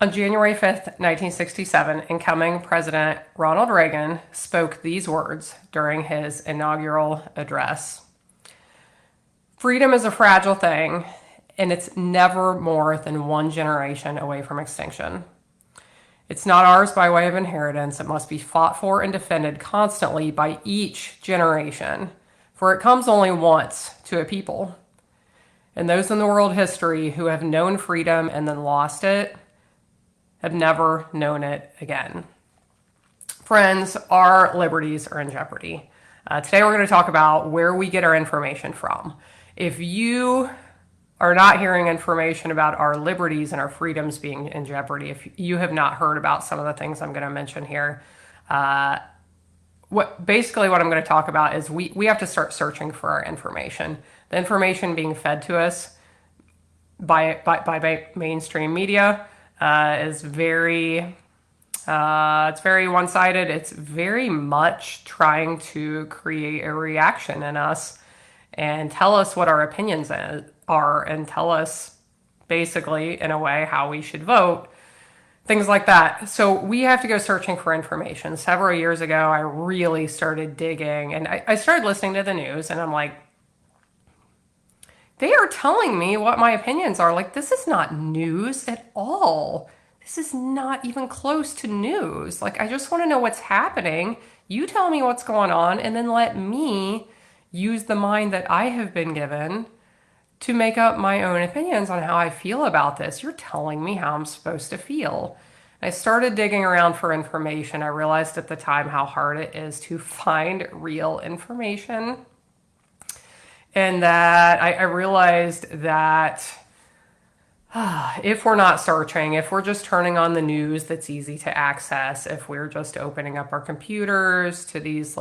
On January 5th, 1967, incoming President Ronald Reagan spoke these words during his inaugural address. Freedom is a fragile thing, and it's never more than one generation away from extinction. It's not ours by way of inheritance. It must be fought for and defended constantly by each generation, for it comes only once to a people. And those in the world history who have known freedom and then lost it have never known it again. Friends, our liberties are in jeopardy. Today we're going to talk about where we get our information from. If you are not hearing information about our liberties and our freedoms being in jeopardy, if you have not heard about some of the things I'm going to mention here, what I'm going to talk about is we have to start searching for our information. The information being fed to us by mainstream media is very it's very one-sided. It's very much trying to create a reaction in us and tell us what our opinions are and tell us basically in a way how we should vote, things like that. So we have to go searching for information. Several years ago, I really started digging and I started listening to the news, and I'm like, they are telling me what my opinions are. Like, this is not news at all. This is not even close to news. Like, I just want to know what's happening. You tell me what's going on, and then let me use the mind that I have been given to make up my own opinions on how I feel about this. You're telling me how I'm supposed to feel. I started digging around for information. I realized at the time how hard it is to find real information. And that I realized that if we're not searching, if we're just turning on the news that's easy to access, if we're just opening up our computers to these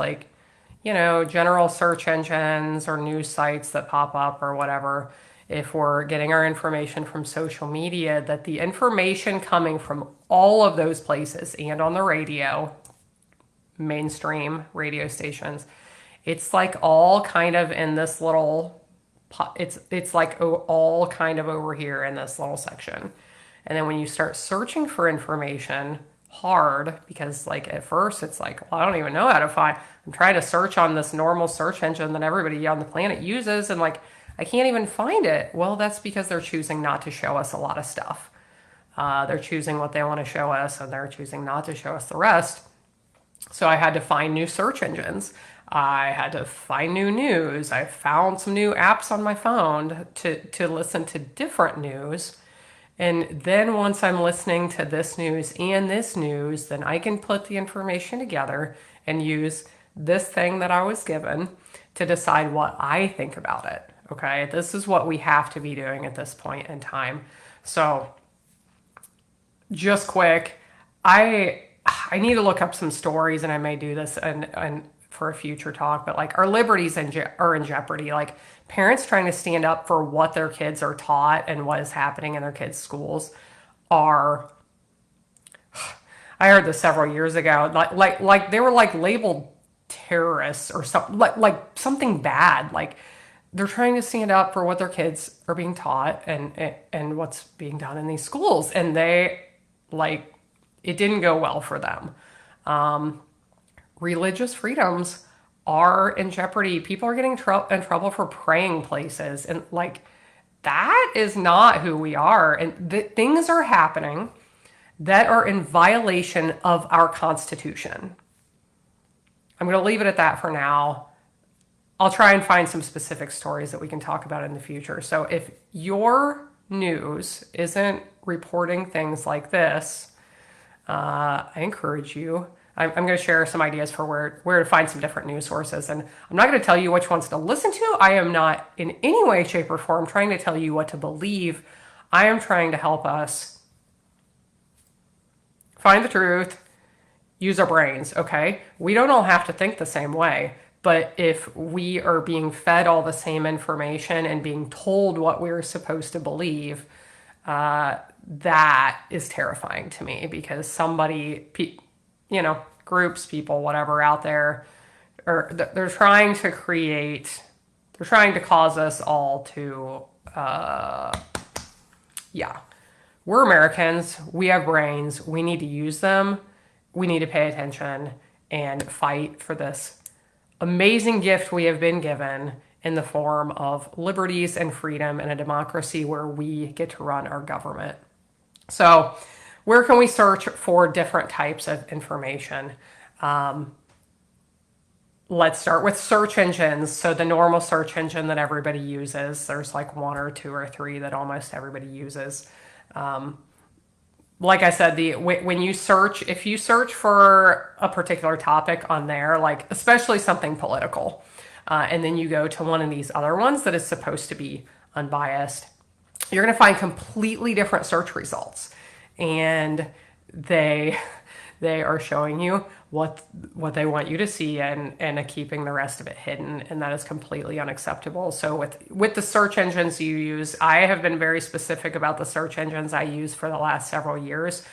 general search engines or news sites that pop up or whatever, if we're getting our information from social media, that the information coming from all of those places and on the radio, mainstream radio stations, it's like all kind of in this little, it's like all kind of over here in this little section. And then when you start searching for information hard, because like at first it's like, well, I don't even know how to find, I'm trying to search on this normal search engine that everybody on the planet uses, and like, I can't even find it. Well, that's because they're choosing not to show us a lot of stuff. They're choosing what they want to show us, and they're choosing not to show us the rest. So I had to find new search engines. I had to find new news. I found some new apps on my phone to listen to different news. And then once I'm listening to this news and this news, then I can put the information together and use this thing that I was given to decide what I think about it. Okay, this is what we have to be doing at this point in time. So just quick, I need to look up some stories, and I may do this and for a future talk, but like our liberties are in jeopardy. Like parents trying to stand up for what their kids are taught and what is happening in their kids' schools are, I heard this several years ago, like they were like labeled terrorists or something, like something bad. Like they're trying to stand up for what their kids are being taught and what's being done in these schools. And they it didn't go well for them. Religious freedoms are in jeopardy. People are getting in trouble for praying places. And like, that is not who we are. And things are happening that are in violation of our Constitution. I'm going to leave it at that for now. I'll try and find some specific stories that we can talk about in the future. So if your news isn't reporting things like this, I encourage you. I'm going to share some ideas for where to find some different news sources. And I'm not going to tell you which ones to listen to. I am not in any way, shape, or form trying to tell you what to believe. I am trying to help us find the truth, use our brains, okay? We don't all have to think the same way. But if we are being fed all the same information and being told what we're supposed to believe, that is terrifying to me, because groups, people, whatever out there, they're trying to cause us all to, We're Americans. We have brains. We need to use them. We need to pay attention and fight for this amazing gift we have been given in the form of liberties and freedom in a democracy where we get to run our government. So, where can we search for different types of information? Let's start with search engines. So, the normal search engine that everybody uses, there's like one or two or three that almost everybody uses. Like I said, when you search, if you search for a particular topic on there, like especially something political, and then you go to one of these other ones that is supposed to be unbiased, you're going to find completely different search results, and they are showing you what they want you to see and keeping the rest of it hidden, and that is completely unacceptable. So with the search engines you use, I have been very specific about the search engines I use for the last several years.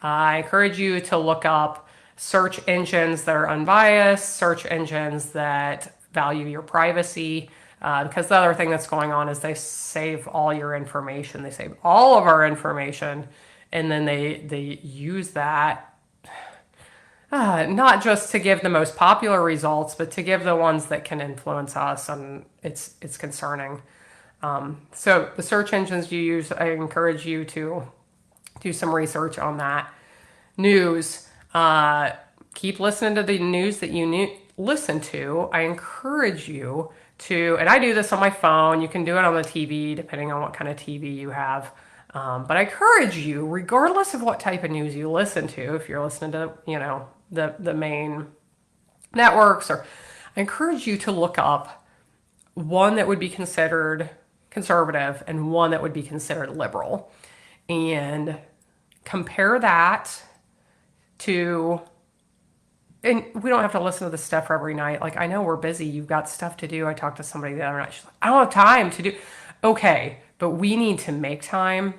I encourage you to look up search engines that are unbiased, search engines that value your privacy, because the other thing that's going on is they save all your information. They save all of our information, and then they use that not just to give the most popular results, but to give the ones that can influence us, and it's concerning. So the search engines you use, I encourage you to do some research on that. News, keep listening to the news that you listen to. I encourage you to, and I do this on my phone. You can do it on the TV, depending on what kind of TV you have. But I encourage you, regardless of what type of news you listen to, if you're listening to, the main networks, or I encourage you to look up one that would be considered conservative and one that would be considered liberal, and compare that to, and we don't have to listen to this stuff every night. Like, I know we're busy. You've got stuff to do. I talked to somebody the other night. She's like, I don't have time to do. Okay, but we need to make time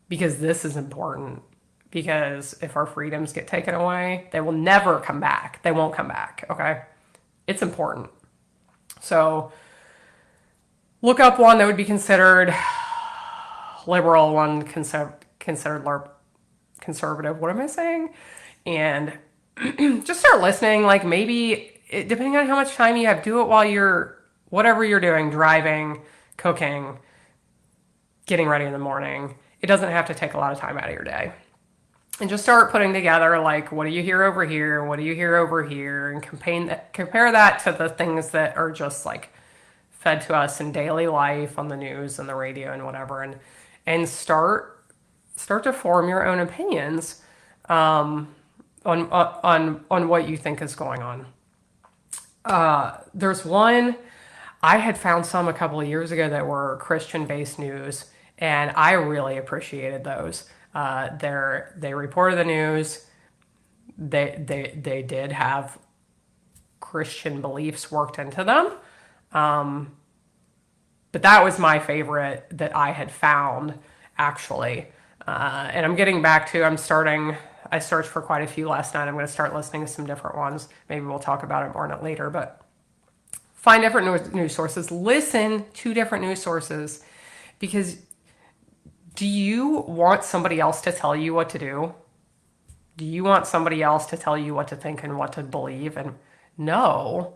because this is important. Because if our freedoms get taken away, they will never come back. They won't come back, okay? It's important. So look up one that would be considered liberal, one considered conservative. What am I saying? And just start listening. Like, maybe, depending on how much time you have, do it while you're, whatever you're doing, driving, cooking, getting ready in the morning. It doesn't have to take a lot of time out of your day. And just start putting together, like, what do you hear over here? What do you hear over here? And compare that to the things that are just like fed to us in daily life on the news and the radio and whatever. And start to form your own opinions on what you think is going on. There's one, I had found some a couple of years ago that were Christian-based news, and I really appreciated those. They reported the news. They did have Christian beliefs worked into them. But that was my favorite that I had found, actually. And I'm getting back to, I searched for quite a few last night. I'm going to start listening to some different ones. Maybe we'll talk about it more later, but find different news sources. Listen to different news sources, because do you want somebody else to tell you what to do? Do you want somebody else to tell you what to think and what to believe? And no,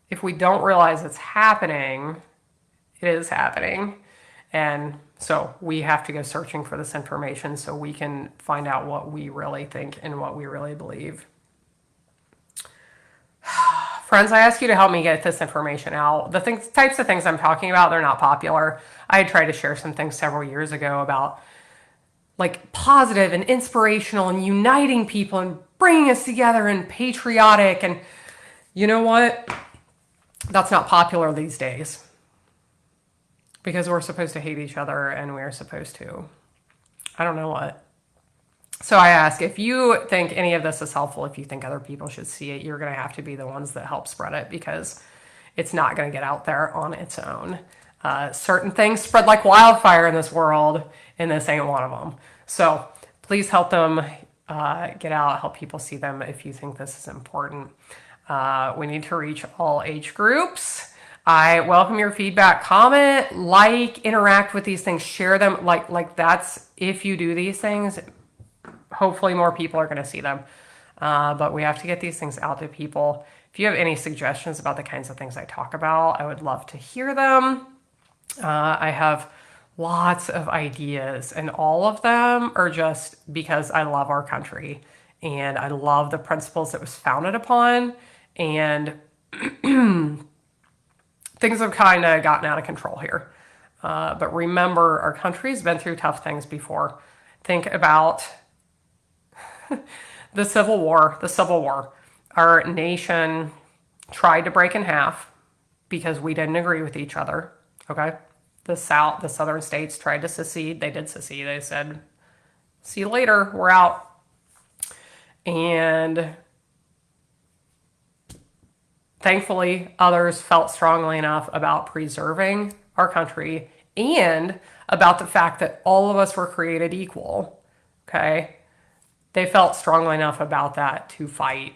if we don't realize it's happening, it is happening. And so we have to go searching for this information so we can find out what we really think and what we really believe. Friends, I ask you to help me get this information out. The types of things I'm talking about, they're not popular. I had tried to share some things several years ago about like positive and inspirational and uniting people and bringing us together and patriotic. And you know what? That's not popular these days, because we're supposed to hate each other and we're supposed to, I don't know what. So I ask, if you think any of this is helpful, if you think other people should see it, you're going to have to be the ones that help spread it, because it's not going to get out there on its own. Certain things spread like wildfire in this world, and this ain't one of them. So please help them get out, help people see them if you think this is important. We need to reach all age groups. I welcome your feedback, comment, like, interact with these things, share them. Like that's, if you do these things, hopefully more people are going to see them. But we have to get these things out to people. If you have any suggestions about the kinds of things I talk about, I would love to hear them. I have lots of ideas, and all of them are just because I love our country and I love the principles it was founded upon. And things have kind of gotten out of control here. But remember, our country's been through tough things before. Think about the Civil War. The Civil War. Our nation tried to break in half because we didn't agree with each other. Okay? The southern states tried to secede. They did secede. They said, see you later, we're out. And thankfully, others felt strongly enough about preserving our country and about the fact that all of us were created equal. Okay? They felt strongly enough about that to fight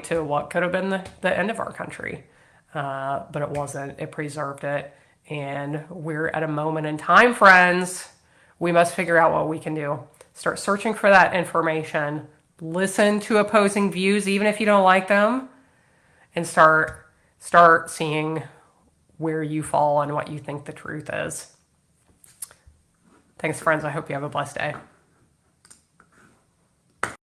to what could have been the end of our country. But it wasn't. It preserved it. And we're at a moment in time, friends. We must figure out what we can do. Start searching for that information. Listen to opposing views, even if you don't like them, and start seeing where you fall and what you think the truth is. Thanks, friends. I hope you have a blessed day.